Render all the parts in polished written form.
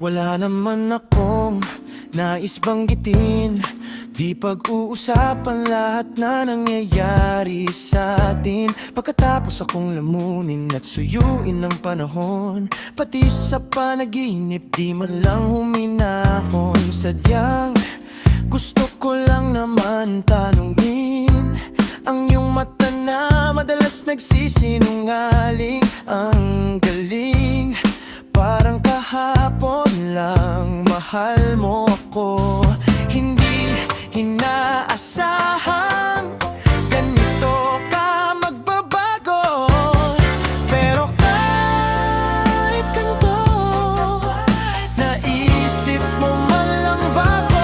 Wala naman akong nais banggitin, di pag-uusapan lahat na nangyayari sa atin. Pagkatapos akong lamunin at suyuin ng panahon, pati sa panaginip di man lang huminahon. Sadyang gusto ko lang naman tanungin ang iyong mata na madalas nagsisinungaling. Ang galing, parang kahapon lang mahal mo ako. Hindi inaasahang ganito ka magbabago, pero kahit ganito, naisip mo man lang ba ako?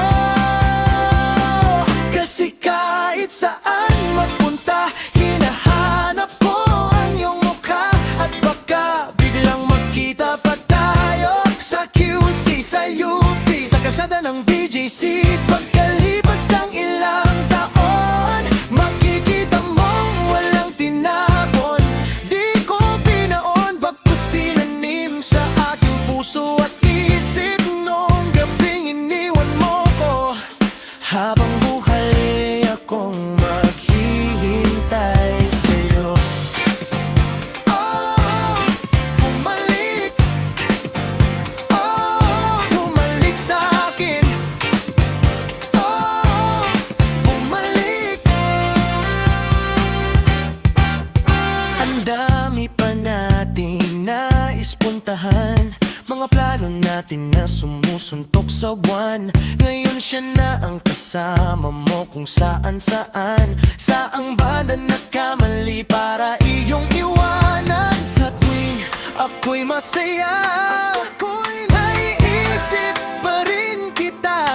Kasi kahit saan magpunta, hinahanap ko ang iyong mukha. At baka biglang magkita pa tayo sa QC, sa UP, sa kalsada ng BGC. Pagkalipas ng ilang taon, makikita mong walang tinapon. Di ko binaon, bagkus tinanim sa aking puso at isip noong gabing iniwan mo ko. Habang buhay akong maghihintay sa'yo. Oh, bumalik. Oh, bumalik sa'kin. Oh, bumalik. Ang dami pa nating nais puntahan, mga plano natin na sumusuntok sa buwan. Ngayon siya na ang kasama mo kung saan-saan. Saang banda nagkamali para iyong iwanan? Sa tuwing ako'y masaya, ako'y naiisip pa rin kita.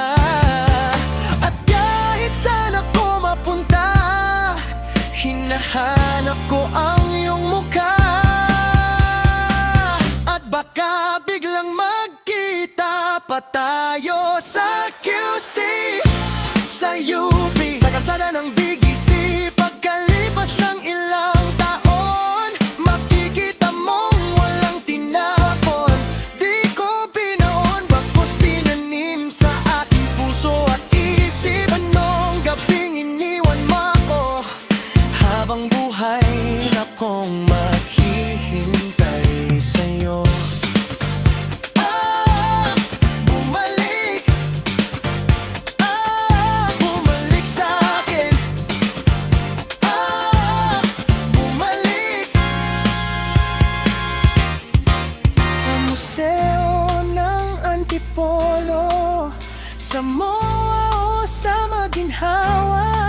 At kahit saan ako mapunta, hinahanap ko ang iyong mukha. At baka biglang magkita pa tayo sa QC, sa UP, sa kalsada ng BGC. Pagkalipas ng ilang taon, makikita mong walang tinapon. Di ko binaon, bagkus tinanim sa aking puso at isip. Anong gabing iniwan mo ako? Habang buhay akong maghihintay sa'yo. Ah, bumalik. Ah, bumalik sa'kin. Ah, bumalik. Sa museo ng Antipolo, sa MOA o sa Maginhawa,